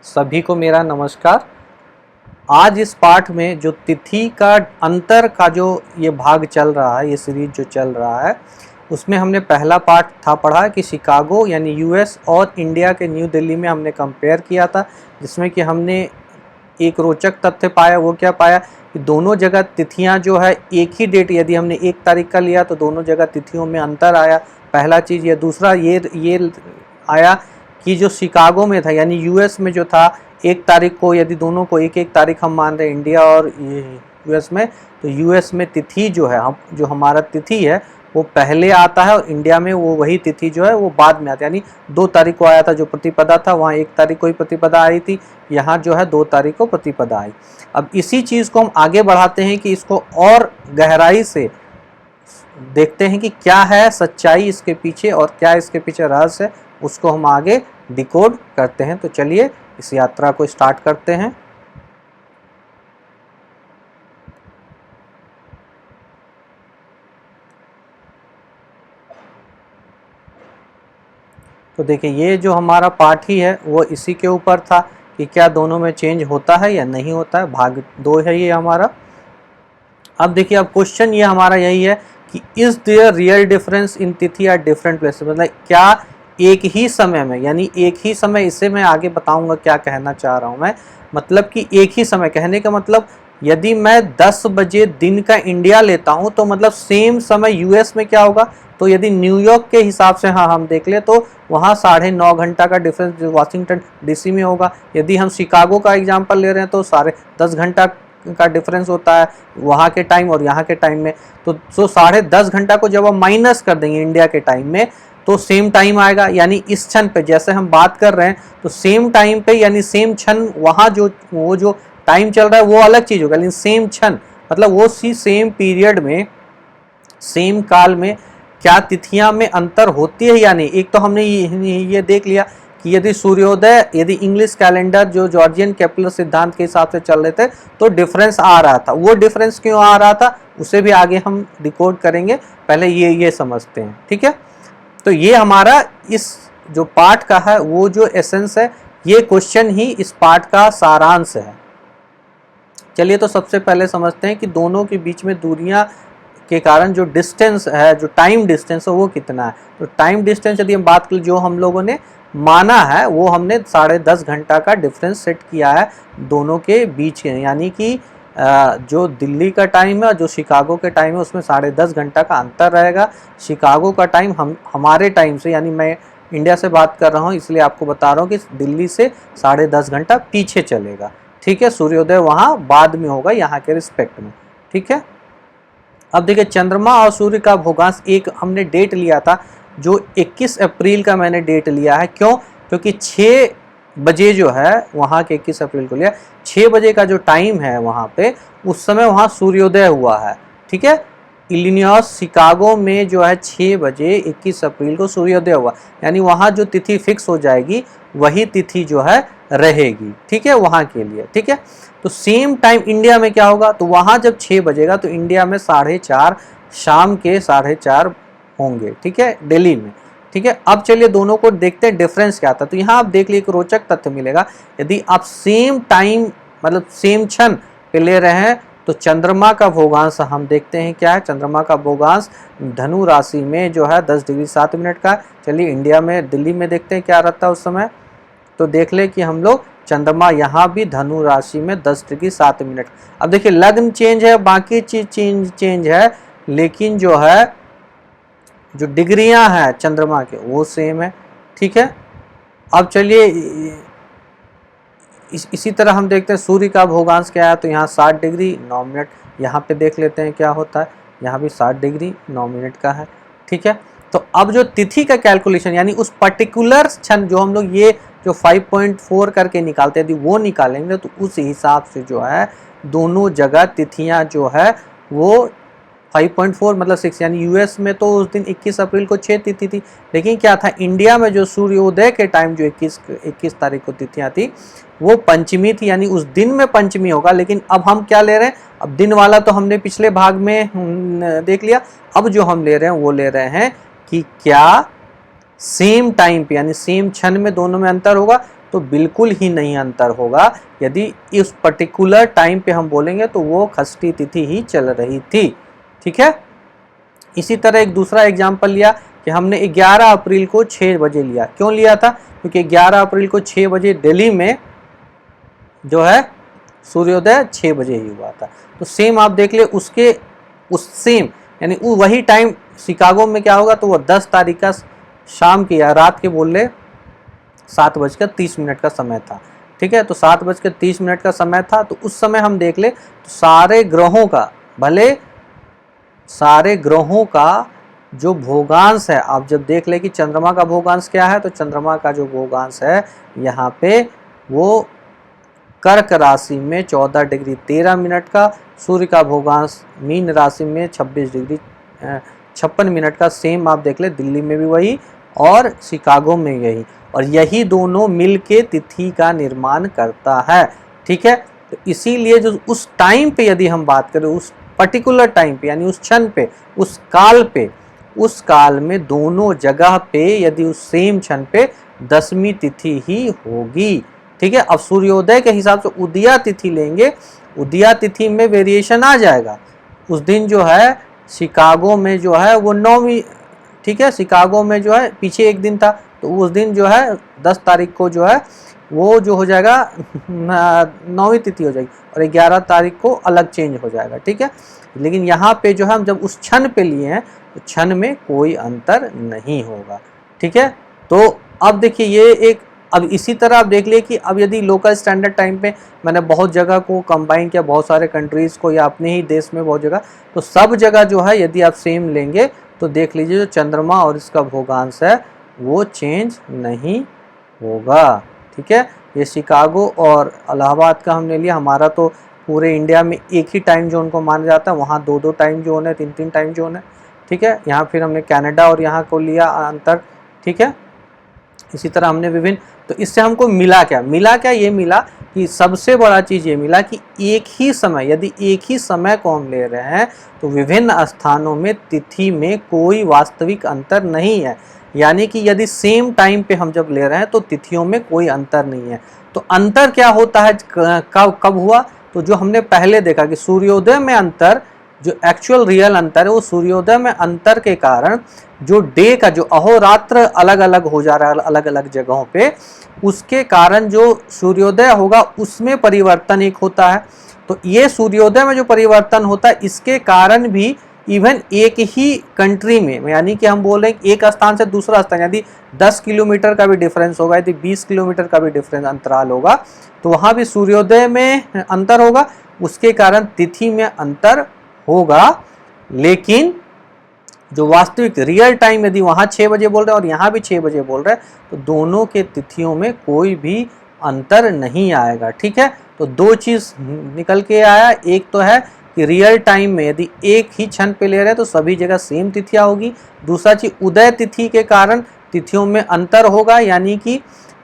सभी को मेरा नमस्कार। आज इस पाठ में जो तिथि का अंतर का जो ये भाग चल रहा है, ये सीरीज जो चल रहा है, उसमें हमने पहला पाठ था पढ़ा कि शिकागो यानी यूएस और इंडिया के न्यू दिल्ली में हमने कंपेयर किया था, जिसमें कि हमने एक रोचक तथ्य पाया। वो क्या पाया कि दोनों जगह तिथियां जो है एक ही डेट, यदि हमने 1 तारीख का लिया तो दोनों जगह तिथियों में अंतर आया, पहला चीज़ ये। दूसरा ये आया कि जो शिकागो में था यानी यूएस में जो था 1 तारीख को, यदि दोनों को एक एक तारीख हम मान रहे हैं इंडिया और यूएस में, तो यूएस में तिथि जो है, हम जो हमारा तिथि है वो पहले आता है और इंडिया में वो वही तिथि जो है वो बाद में आता है। यानी 2 तारीख को आया था जो प्रतिपदा था, वहाँ 1 तारीख को ही प्रतिपदा आई थी, यहाँ जो है 2 तारीख को प्रतिपदा आई। अब इसी चीज़ को हम आगे बढ़ाते हैं कि इसको और गहराई से देखते हैं कि क्या है सच्चाई इसके पीछे और क्या इसके पीछे रहस्य है, उसको हम आगे डिकोड करते हैं। तो चलिए इस यात्रा को स्टार्ट करते हैं। तो देखिए, ये जो हमारा पाठ ही है वो इसी के ऊपर था कि क्या दोनों में चेंज होता है या नहीं होता है। भाग 2 है ये हमारा। अब देखिए, अब क्वेश्चन ये हमारा यही है कि is there real difference in तिथि एट डिफरेंट प्लेसेस, मतलब क्या एक ही समय में, यानी एक ही समय, इसे मैं आगे बताऊंगा क्या कहना चाह रहा हूं मैं। मतलब कि एक ही समय कहने का मतलब, यदि मैं 10 बजे दिन का इंडिया लेता हूं तो मतलब सेम समय यूएस में क्या होगा। तो यदि न्यूयॉर्क के हिसाब से हाँ हम देख ले तो वहाँ 9.5 घंटा का डिफरेंस वाशिंगटन डीसी में होगा। यदि हम शिकागो का एग्जाम्पल ले रहे हैं तो 10.5 घंटा का डिफरेंस होता है वहाँ के टाइम और यहाँ के टाइम में। तो 10.5 घंटा को जब हम माइनस कर देंगे इंडिया के टाइम में तो सेम टाइम आएगा। यानी इस क्षण पे जैसे हम बात कर रहे हैं तो सेम टाइम पे, यानी सेम क्षण वहाँ वो जो टाइम चल रहा है वो अलग चीज़ होगा, लेकिन सेम क्षण मतलब वो सेम पीरियड में, सेम काल में क्या तिथियां में अंतर होती है या नहीं। एक तो हमने ये देख लिया कि यदि सूर्योदय, यदि इंग्लिश कैलेंडर जो जॉर्जियन केपलर सिद्धांत के हिसाब से चल रहे थे तो डिफरेंस आ रहा था। वो डिफरेंस क्यों आ रहा था उसे भी आगे हम डिकोड करेंगे, पहले ये समझते हैं, ठीक है। तो ये हमारा इस जो पाठ का है वो जो एसेंस है, ये क्वेश्चन ही इस पाठ का सारांश है। चलिए तो सबसे पहले समझते हैं कि दोनों के बीच में दूरियां के कारण जो डिस्टेंस है, जो टाइम डिस्टेंस है वो कितना है। तो टाइम डिस्टेंस यदि हम बात करें, जो हम लोगों ने माना है वो हमने 10.5 घंटा का डिफरेंस सेट किया है दोनों के बीच के। यानी कि जो दिल्ली का टाइम है और जो शिकागो के टाइम है उसमें 10.5 घंटा का अंतर रहेगा। शिकागो का टाइम हमारे टाइम से, यानी मैं इंडिया से बात कर रहा हूँ इसलिए आपको बता रहा हूँ कि दिल्ली से 10.5 घंटा पीछे चलेगा, ठीक है। सूर्योदय वहाँ बाद में होगा यहाँ के रिस्पेक्ट में, ठीक है। अब देखिए, चंद्रमा और सूर्य का भूगांश, एक हमने डेट लिया था जो 21 अप्रैल का मैंने डेट लिया है। क्यों? क्योंकि 6 बजे जो है वहाँ के 21 अप्रैल को लिया, 6 बजे का जो टाइम है वहाँ पे, उस समय वहाँ सूर्योदय हुआ है, ठीक है। इलिनॉइस शिकागो में जो है 6 बजे 21 अप्रैल को सूर्योदय हुआ, यानी वहाँ जो तिथि फिक्स हो जाएगी वही तिथि जो है रहेगी, ठीक है, वहाँ के लिए, ठीक है। तो सेम टाइम इंडिया में क्या होगा, तो वहाँ जब 6 बजेगा तो इंडिया में 4:30, शाम के 4:30 होंगे, ठीक है, दिल्ली में, ठीक है। अब चलिए दोनों को देखते हैं डिफरेंस क्या था। तो यहाँ आप देख लीजिए एक रोचक तथ्य मिलेगा। यदि आप सेम टाइम मतलब सेम क्षण पे ले रहे हैं तो चंद्रमा का भूगांश हम देखते हैं क्या है। चंद्रमा का भूगांश धनु राशि में जो है 10 डिग्री 7 मिनट का। चलिए इंडिया में, दिल्ली में देखते हैं क्या रहता है उस समय। तो देख ले कि हम लोग चंद्रमा यहाँ भी धनु राशि में 10 डिग्री 7 मिनट। अब देखिए लग्न चेंज है, बाकी चीज चेंज है, लेकिन जो है जो डिग्रियां हैं चंद्रमा के वो सेम है, ठीक है। अब चलिए इसी तरह हम देखते हैं सूर्य का भूगांश क्या है। तो यहाँ 7 डिग्री 9 मिनट, यहाँ पे देख लेते हैं क्या होता है। यहाँ भी 7 डिग्री 9 मिनट का है, ठीक है। तो अब जो तिथि का कैलकुलेशन, यानी उस पर्टिकुलर क्षण जो हम लोग ये जो 5.4 करके निकालते हैं, यदि वो निकालेंगे तो उस हिसाब से जो है दोनों जगह तिथियां जो है वो 5.4 मतलब 6, यानी यूएस में तो उस दिन 21 अप्रैल को 6 तिथि थी, लेकिन क्या था इंडिया में जो सूर्योदय के टाइम जो 21 तारीख को तिथियां थी वो पंचमी थी, यानी उस दिन में पंचमी होगा। लेकिन अब हम क्या ले रहे हैं, अब दिन वाला तो हमने पिछले भाग में देख लिया। अब जो हम ले रहे हैं वो ले रहे हैं कि क्या सेम टाइम पे, यानी सेम क्षण में दोनों में अंतर होगा। तो बिल्कुल ही नहीं अंतर होगा। यदि इस पर्टिकुलर टाइम पे हम बोलेंगे तो वो षष्ठी तिथि ही चल रही थी। ठीक है। इसी तरह एक दूसरा एग्जाम्पल लिया कि हमने 11 अप्रैल को 6 बजे लिया। क्यों लिया था? क्योंकि 11 अप्रैल को 6 बजे दिल्ली में जो है सूर्योदय 6 बजे ही हुआ था। तो सेम आप देख ले, उसके उस सेम यानी वही टाइम शिकागो में क्या होगा, तो वो 10 तारीख का शाम की या रात के बोल ले 7:30 का समय था। ठीक है। तो 7:30 का समय था, तो उस समय हम देख ले तो सारे ग्रहों का, भले सारे ग्रहों का जो भोगांश है, आप जब देख ले कि चंद्रमा का भोगांश क्या है, तो चंद्रमा का जो भोगांश है यहाँ पे वो कर्क राशि में 14 डिग्री 13 मिनट का, सूर्य का भोगांश मीन राशि में 26 डिग्री 56 मिनट का। सेम आप देख ले दिल्ली में भी वही और शिकागो में यही, और यही दोनों मिल के तिथि का निर्माण करता है। ठीक है। तो इसीलिए जो उस टाइम पे यदि हम बात करें, उस पर्टिकुलर टाइम पे यानी उस क्षण पे, उस काल पे, उस काल में दोनों जगह पे यदि उस सेम क्षण पे 10वीं तिथि ही होगी। ठीक है। अब सूर्योदय के हिसाब से उदया तिथि लेंगे, उदया तिथि में वेरिएशन आ जाएगा। उस दिन जो है शिकागो में जो है वो 9वीं, ठीक है, शिकागो में जो है पीछे एक दिन था, तो उस दिन जो है 10 तारीख को जो है वो जो हो जाएगा 9वीं तिथि हो जाएगी, और 11 तारीख को अलग चेंज हो जाएगा। ठीक है। लेकिन यहाँ पे जो है हम जब उस क्षण पे लिए हैं तो क्षण में कोई अंतर नहीं होगा। ठीक है। तो अब देखिए ये एक, अब इसी तरह आप देख लिए कि अब यदि लोकल स्टैंडर्ड टाइम पे मैंने बहुत जगह को कंबाइन किया, बहुत सारे कंट्रीज़ को या अपने ही देश में बहुत जगह, तो सब जगह जो है यदि आप सेम लेंगे तो देख लीजिए जो चंद्रमा और इसका भोगांश है वो चेंज नहीं होगा। ठीक है। ये शिकागो और इलाहाबाद का हमने लिया, हमारा तो पूरे इंडिया में एक ही टाइम जोन को माना जाता है, वहाँ 2-2 टाइम जोन है, 3-3 टाइम जोन है। ठीक है। यहाँ फिर हमने कनाडा और यहाँ को लिया अंतर। ठीक है। इसी तरह हमने विभिन्न, तो इससे हमको मिला क्या, ये मिला कि सबसे बड़ा चीज़ ये मिला कि एक ही समय, यदि एक ही समय को हम ले रहे हैं तो विभिन्न स्थानों में तिथि में कोई वास्तविक अंतर नहीं है। यानी कि यदि सेम टाइम पे हम जब ले रहे हैं तो तिथियों में कोई अंतर नहीं है। तो अंतर क्या होता है, कब हुआ, तो जो हमने पहले देखा कि सूर्योदय में अंतर, जो एक्चुअल रियल अंतर है वो सूर्योदय में अंतर के कारण जो डे का जो अहोरात्र अलग अलग हो जा रहा है अलग अलग जगहों पे, उसके कारण जो सूर्योदय होगा उसमें परिवर्तन एक होता है। तो ये सूर्योदय में जो परिवर्तन होता है इसके कारण भी इवन एक ही कंट्री में, यानी कि हम बोल रहे हैं एक स्थान से दूसरा स्थान, यदि 10 किलोमीटर का भी डिफरेंस होगा, यदि 20 किलोमीटर का भी डिफरेंस अंतराल होगा, तो वहाँ भी सूर्योदय में अंतर होगा, उसके कारण तिथि में अंतर होगा। लेकिन जो वास्तविक रियल टाइम यदि वहाँ 6 बजे बोल रहे हैं और यहाँ भी 6 बजे बोल रहे हैं, तो दोनों के तिथियों में कोई भी अंतर नहीं आएगा। ठीक है। तो दो चीज़ निकल के आया, एक तो है कि रियल टाइम में यदि एक ही क्षण पे ले रहे हैं तो सभी जगह सेम तिथियाँ होगी। दूसरा चीज़, उदय तिथि के कारण तिथियों में अंतर होगा, यानी कि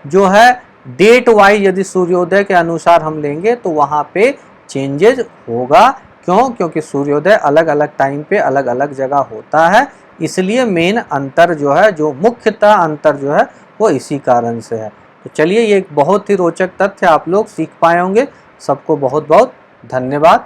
जो है डेट वाइज यदि सूर्योदय के अनुसार हम लेंगे तो वहाँ पे चेंजेज होगा। क्यों? क्योंकि सूर्योदय अलग अलग टाइम पे अलग अलग जगह होता है, इसलिए मेन अंतर जो है, जो मुख्यतः अंतर जो है वो इसी कारण से है। तो चलिए, ये एक बहुत ही रोचक तथ्य आप लोग सीख पाए होंगे। सबको बहुत बहुत धन्यवाद।